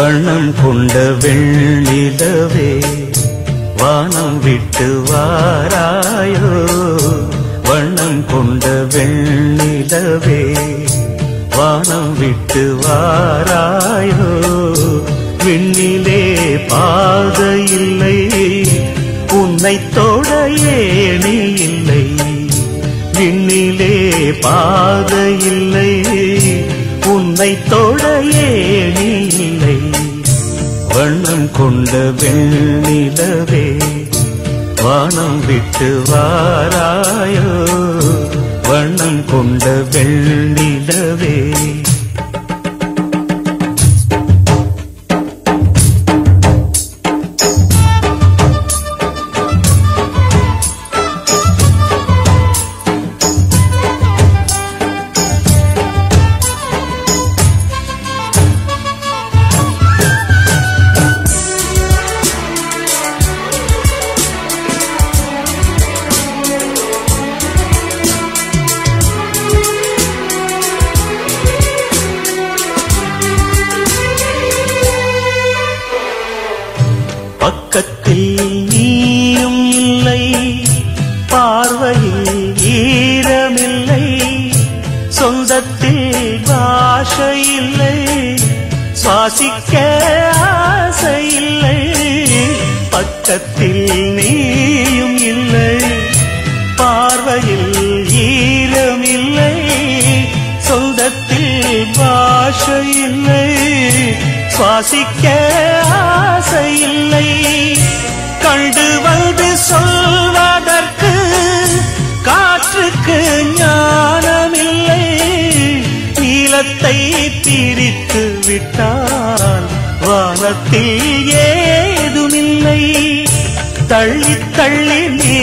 வண்ணம் கொண்ட வெண்ணிலவே வானம் விட்டு வாராயோ வண்ணம் கொண்ட வெண்ணிலவே வானம் விட்டு வாராயோ விண்ணிலே பாதை இல்லை உன்னை தொட ஏணி இல்லை விண்ணிலே பாதை இல்லை உன்னை தொட ஏணி இல்லை வண்ணம் கொண்ட வெண்ணிலவே வானம் விட்டு வாராயோ வண்ணம் கொண்ட வெண்ணிலவே பக்கத்தில் நீயும் இல்லை பார்வையில் ஈரமில்லை சொந்தத்தில் பாஷை இல்லை சுவாசிக்க ஆசை இல்லை பக்கத்தில் நீயும் இல்லை பார்வையில் ஈரமில்லை சொந்தத்தில் பாஷை இல்லை சுவாசிக்க ஆசை இல்லை கண்டு வந்து சொல்வதற்கு காற்றுக்கு ஞானமில்லை நீலத்தை பிரித்து விட்டால் வானத்தில் ஏதுமில்லை தள்ளி தள்ளி நீ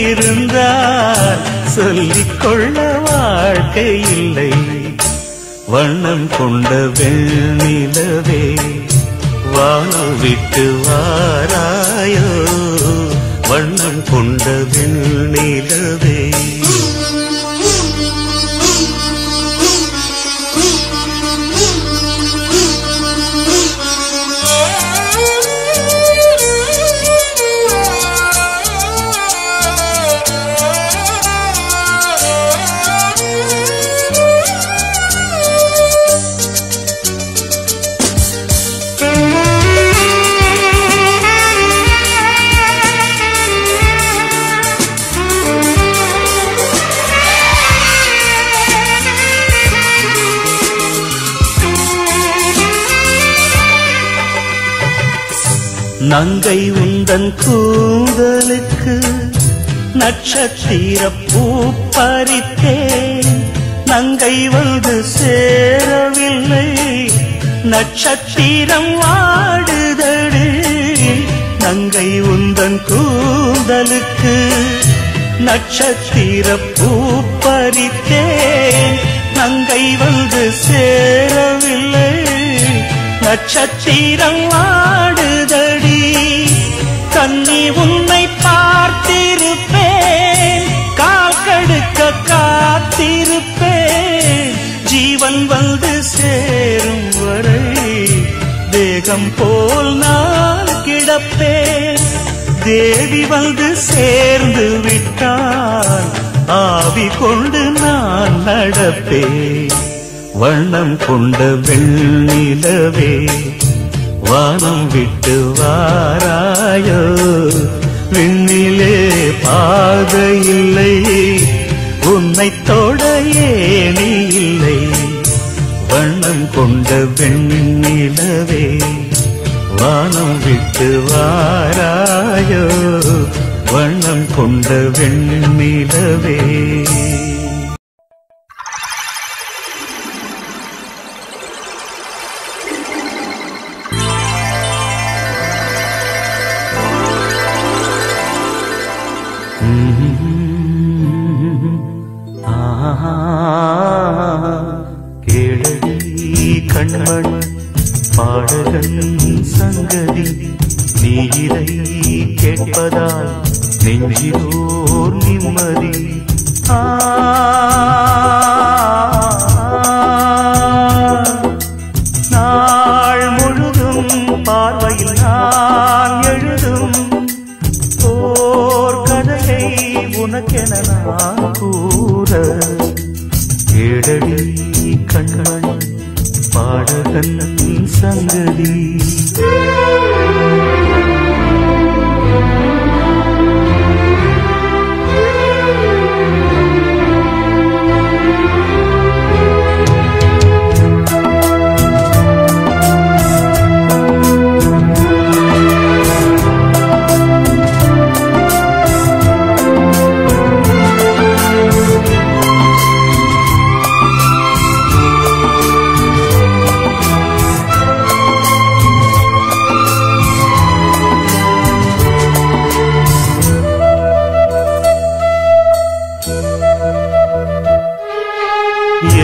இருந்தால் சொல்லிக்கொள்ள வாழ்க்கை இல்லை வண்ணம் கொண்ட வெண்ணிலவே வானம் விட்டு வாராயோ வண்ணம் கொண்ட வெண்ணிலவே நங்கை உந்தன் கூந்தலுக்கு நட்சத்திர பூ பறித்தேன் நங்கை வந்து சேரவில்லை நட்சத்திரம் வாடுதடு நங்கை உந்தன் கூந்தலுக்கு நட்சத்திர பூ பறித்தேன் நங்கை வந்து சேரவில்லை நட்சத்திரம் வாடுதடி கண்ணி உன்னை பார்த்திருப்பேன் கால் கடுக்க காத்திருப்பேன் ஜீவன் வந்து சேரும் வரை தேகம் போல் நான் கிடப்பேன் தேவி வந்து சேர்ந்து விட்டால் ஆவி கொண்டு நான் நடப்பேன் வண்ணம் கொண்ட வெண்ணிலவே வானம் விட்டு வாராயோ விண்ணிலே பாதை இல்லை உன்னை தொட ஏணி இல்லை வண்ணம் கொண்ட வெண்ணிலவே வானம் விட்டு வாராயோ வண்ணம் கொண்ட வெண்ணிலவே கேளடி கண்மண் பாடகன் சங்கதி நீ இதை கேட்பதால் நெஞ்சிலோர் நிம்மதி நாள் முழுதும் உனக்கென நான் கூற கேடடி கண்மணி பாடகன் சங்கதி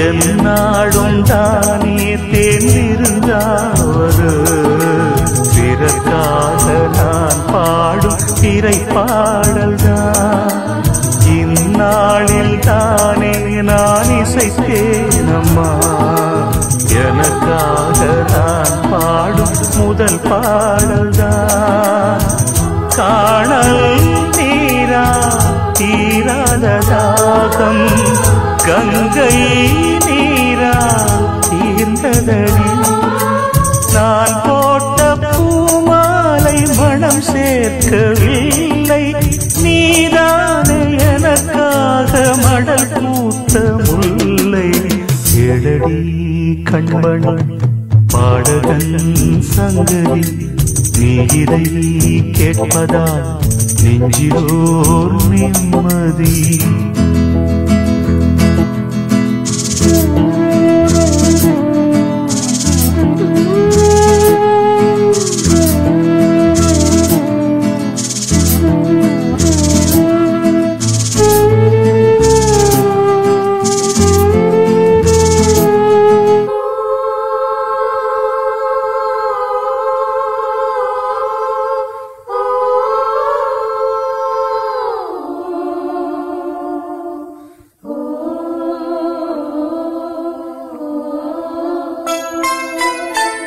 என்னாடும் தானே தேர்ந்திருந்தாவது பிறக்காக நான் பாடும் திரை பாடல்தான் இந்நாளில் தானே நான் இசைத்தேனம்மா எனக்காக நான் பாடும் முதல் பாடல்தான் காணல் நீரா தீராத தாகம் கங்கை நீரா தீர்ந்ததடி நான் போட்ட பூமாலை மனம் சேர்க்கவில்லை நீதானே எனக்காக மடல் பூத்த முல்லை எழடி கண்மணி பாடகன் சங்கதி நீ இதை கேட்பதால் நெஞ்சிலோர் நிம்மதி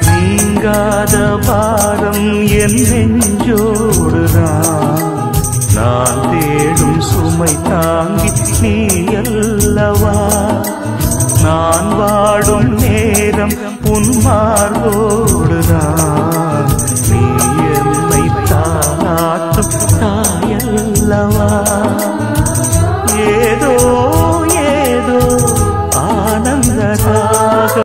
நீங்காத பாரம் என் நெஞ்சோடுதான் நான் தேடும் சுமை தாங்கி நீ அல்லவா நான் வாடும் நேரம் உன் மார்போடு